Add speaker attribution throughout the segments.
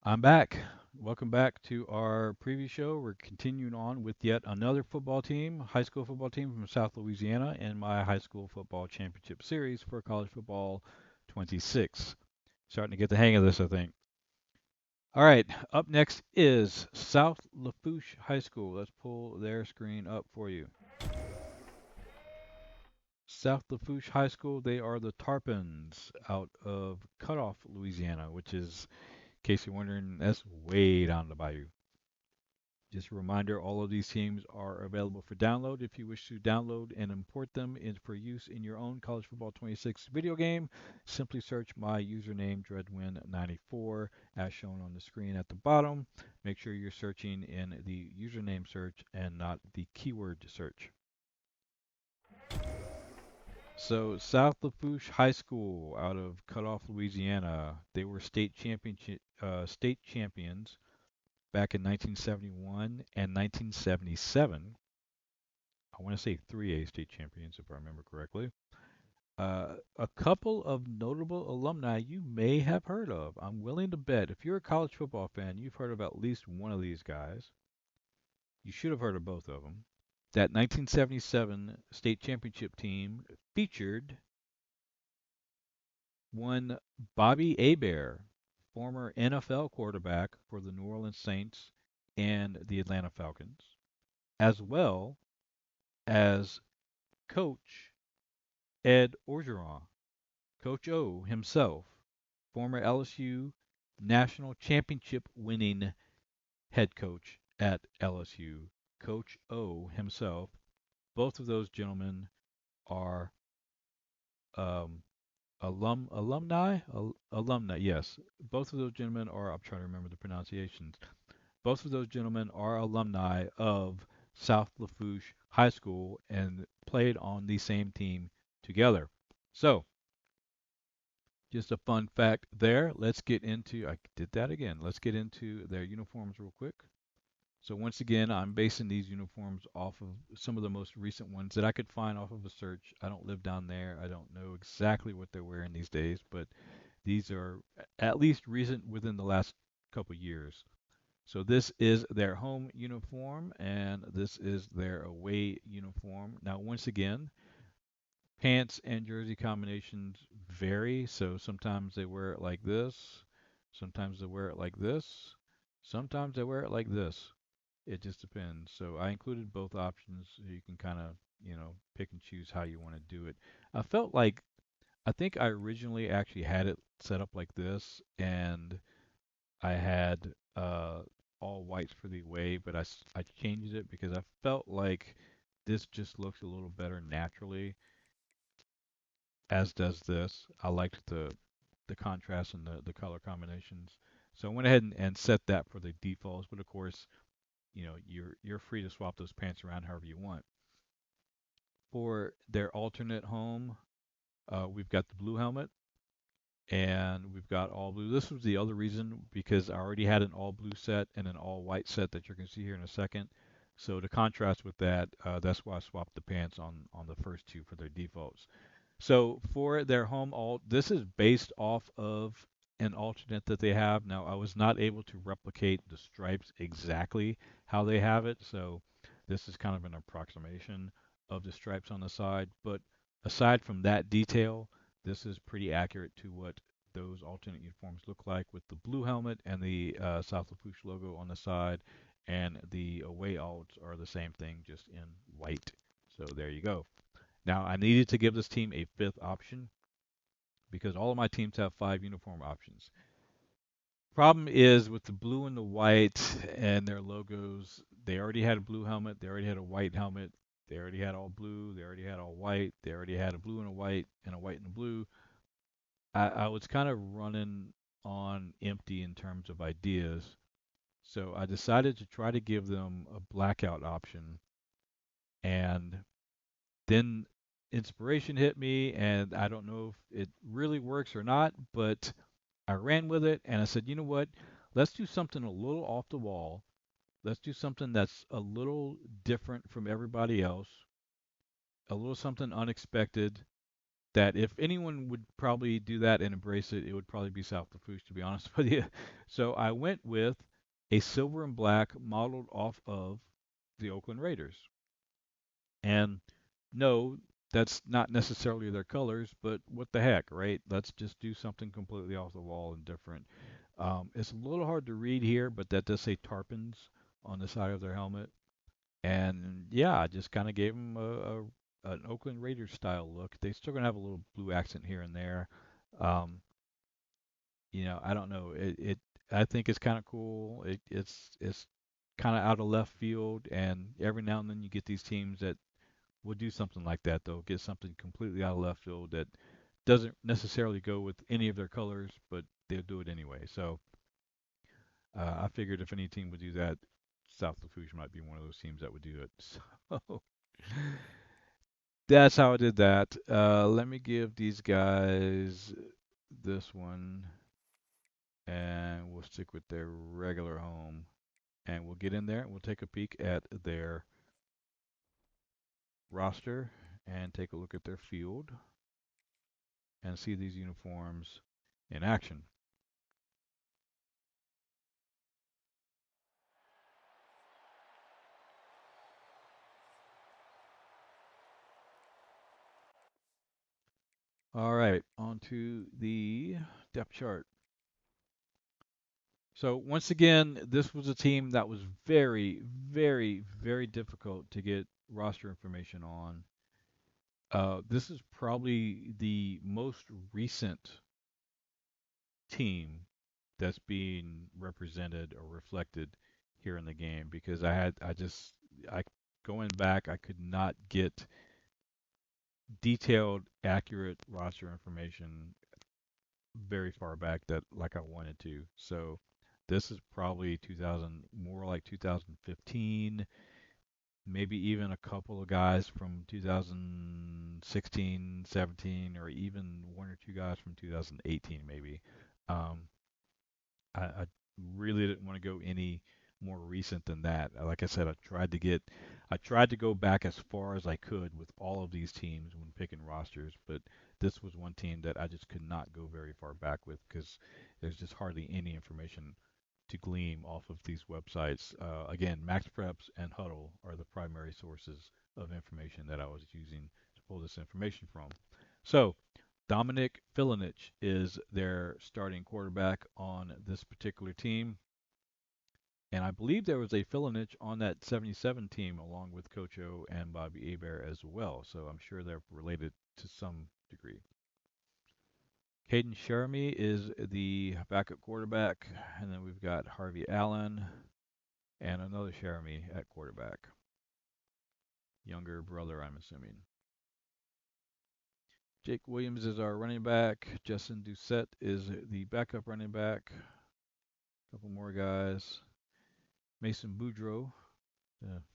Speaker 1: I'm back. Welcome back to our preview show. We're continuing on with yet another football team, high school football team from South Louisiana, in my high school football championship series for college football 26. Starting to get the hang of this, I think. All right, up next is South Lafourche High School. Let's pull their screen up for you. South Lafourche High School, they are the Tarpons out of Cutoff, Louisiana, which is, in case you're wondering, that's way down the bayou. Just a reminder, all of these teams are available for download. If you wish to download and import them for use in your own College Football 26 video game, simply search my username, Dreadwin94, as shown on the screen at the bottom. Make sure you're searching in the username search and not the keyword search. So, South Lafourche High School out of Cutoff, Louisiana, they were state champions back in 1971 and 1977. I want to say 3A state champions, if I remember correctly. A couple of notable alumni you may have heard of. I'm willing to bet if you're a college football fan, you've heard of at least one of these guys. You should have heard of both of them. That 1977 state championship team featured one Bobby Hebert, former NFL quarterback for the New Orleans Saints and the Atlanta Falcons, as well as Coach Ed Orgeron, Coach O himself, former LSU national championship winning head coach at LSU, Coach O himself. Both of those gentlemen are um, alumni. Yes, both of those gentlemen are. I'm trying to remember the pronunciations. Both of those gentlemen are alumni of South Lafourche High School and played on the same team together. So, just a fun fact there. Let's get into, I did that again. Let's get into their uniforms real quick. So, once again, I'm basing these uniforms off of some of the most recent ones that I could find off of a search. I don't live down there. I don't know exactly what they're wearing these days, but these are at least recent within the last couple years. So this is their home uniform and this is their away uniform. Now, once again, pants and jersey combinations vary. So sometimes they wear it like this, sometimes they wear it like this, sometimes they wear it like this. It just depends. So I included both options so you can kind of, pick and choose how you want to do it. I felt like I think I originally actually had it set up like this and I had all whites for the away, but I changed it because I felt like this just looks a little better naturally, as does this. I liked the contrast and the color combinations. So I went ahead and set that for the defaults, but of course, you're free to swap those pants around however you want. For their alternate home, we've got the blue helmet and we've got all blue. This was the other reason because I already had an all blue set and an all white set that you're going to see here in a second. So to contrast with that, that's why I swapped the pants on the first two for their defaults. So for their home alt, this is based off of an alternate that they have. Now I was not able to replicate the stripes exactly how they have it, so this is kind of an approximation of the stripes on the side. But aside from that detail, this is pretty accurate to what those alternate uniforms look like with the blue helmet and the South Lafourche logo on the side, and the away alts are the same thing, just in white. So there you go. Now, I needed to give this team a fifth option because all of my teams have five uniform options. Problem is with the blue and the white and their logos, they already had a blue helmet, they already had a white helmet, they already had all blue, they already had all white, they already had a blue and a white and a blue. I was kind of running on empty in terms of ideas. So I decided to try to give them a blackout option and then inspiration hit me, and I don't know if it really works or not, but I ran with it and I said, you know what? Let's do something a little off the wall. Let's do something that's a little different from everybody else, a little something unexpected. that if anyone would probably do that and embrace it, it would probably be South Lafourche, to be honest with you. So I went with a silver and black modeled off of the Oakland Raiders. And no, that's not necessarily their colors, but what the heck, right? Let's just do something completely off the wall and different. It's a little hard to read here, but that does say Tarpons on the side of their helmet. And yeah, I just kind of gave them an Oakland Raiders style look. They still gonna have a little blue accent here and there. Um, I don't know. I think it's kind of cool. It's kind of out of left field, and every now and then you get these teams that will do something like that. They'll get something completely out of left field that doesn't necessarily go with any of their colors, but they'll do it anyway. So I figured if any team would do that, South Lafourche might be one of those teams that would do it. So that's how I did that. Let me give these guys this one, and we'll stick with their regular home. And we'll get in there and we'll take a peek at their roster and take a look at their field and see these uniforms in action. All right, on to the depth chart. So once again, this was a team that was very, very, very difficult to get roster information on. This is probably the most recent team that's being represented or reflected here in the game because I going back, I could not get detailed, accurate roster information very far back that like I wanted to. So this is probably 2000, more like 2015, maybe even a couple of guys from 2016, 17, or even one or two guys from 2018, maybe. Um, I really didn't want to go any more recent than that. Like I said, I tried to go back as far as I could with all of these teams when picking rosters, but this was one team that I just could not go very far back with because there's just hardly any information to glean off of these websites. Again, Max Preps and Huddle are the primary sources of information that I was using to pull this information from. So Dominic Filinich is their starting quarterback on this particular team. And I believe there was a Filinich on that 77 team along with Coach O and Bobby Abear as well. So I'm sure they're related to some degree. Caden Sheremy is the backup quarterback. And then we've got Harvey Allen and another Sheremy at quarterback. Younger brother, I'm assuming. Jake Williams is our running back. Justin Doucette is the backup running back. A couple more guys. Mason Boudreau,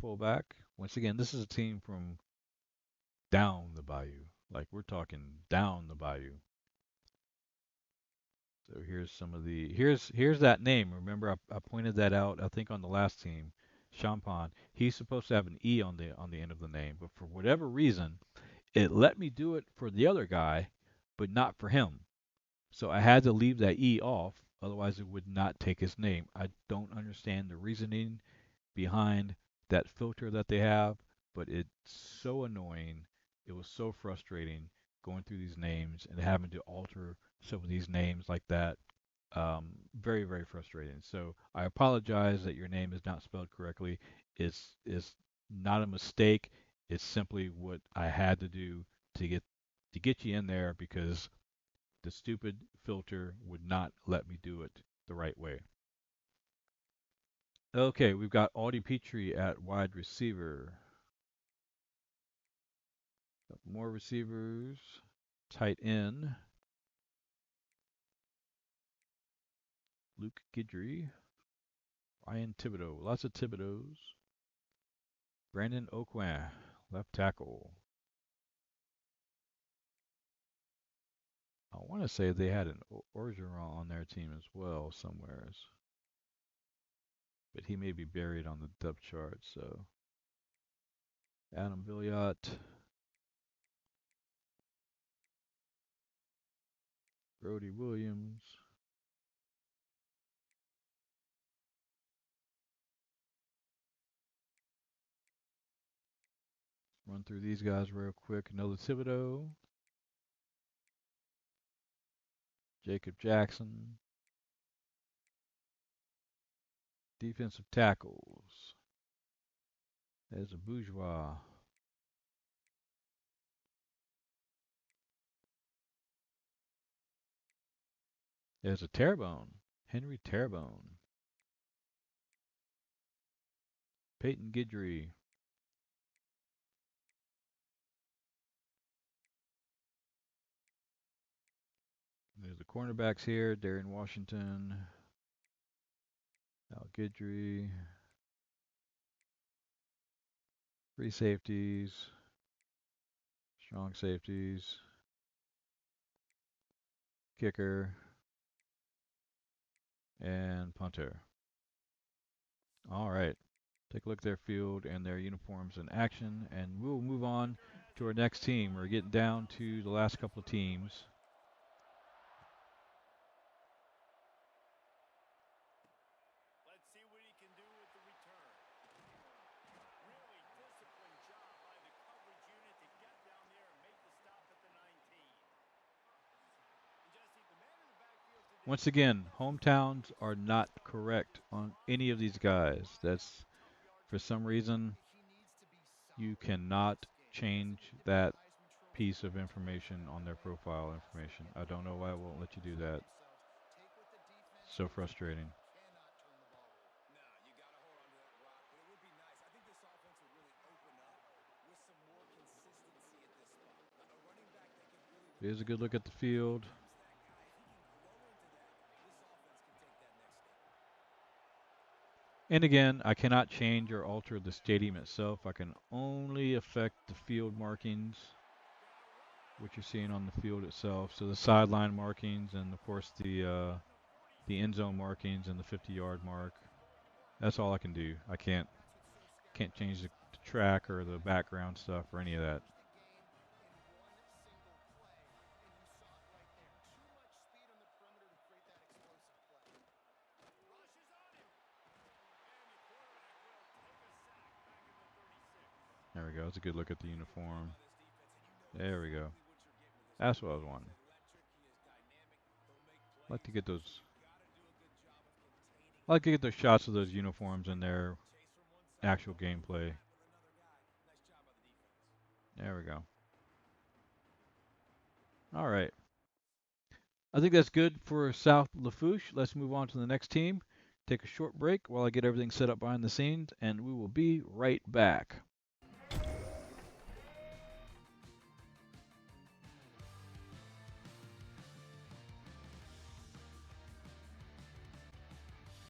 Speaker 1: fullback. Once again, this is a team from down the bayou. Like we're talking down the bayou. So here's some of the here's that name. Remember, I pointed that out. I think on the last team, Champagne. He's supposed to have an E on the end of the name, but for whatever reason, it let me do it for the other guy, but not for him. So I had to leave that E off, otherwise it would not take his name. I don't understand the reasoning behind that filter that they have, but it's so annoying. It was so frustrating going through these names and having to alter some of these names like that. Very, very frustrating. So I apologize that your name is not spelled correctly. It's not a mistake. It's simply what I had to do to get you in there because the stupid filter would not let me do it the right way. Okay, we've got Audie Petrie at wide receiver. Couple more receivers. Tight end. Luke Guidry. Ryan Thibodeau. Lots of Thibodeaus. Brandon Aucoin, left tackle. I want to say they had an Orgeron on their team as well somewheres, but he may be buried on the depth chart. So Adam Villiot, Brody Williams. Run through these guys real quick. Noah Thibodeau, Jacob Jackson. Defensive tackles. There's a Bourgeois. There's a Terrebonne. Henry Terrebonne. Peyton Guidry. There's the cornerbacks here. Darian Washington. Al Guidry. Free safeties. Strong safeties. Kicker. And punter. All right. Take a look at their field and their uniforms in action, and we'll move on to our next team. We're getting down to the last couple of teams.
Speaker 2: Let's see what he can do with the return. Really disciplined job by the coverage unit to get down there and make the stop at the 19. Jesse, the man in the backfield today.
Speaker 1: Once again, hometowns are not correct on any of these guys. That's for some reason you cannot change that piece of information on their profile information. I don't know why it won't let you do that. So frustrating.
Speaker 2: No, you got to hold on to that rock, but it would be nice. I think this offense would really open up with some more consistency at this spot. A running back that could really
Speaker 1: Here's a good look at the field. And again, I cannot change or alter the stadium itself. I can only affect the field markings, what you're seeing on the field itself. So the sideline markings, and of course the end zone markings and the 50-yard mark. That's all I can do. I can't change the track or the background stuff or any of that. There we go. That's a good look at the uniform. There we go. That's what I was wanting. I like to get those. I like to get those shots of those uniforms in their actual gameplay. There we go. All right. I think that's good for South Lafourche. Let's move on to the next team. Take a short break while I get everything set up behind the scenes, and we will be right back.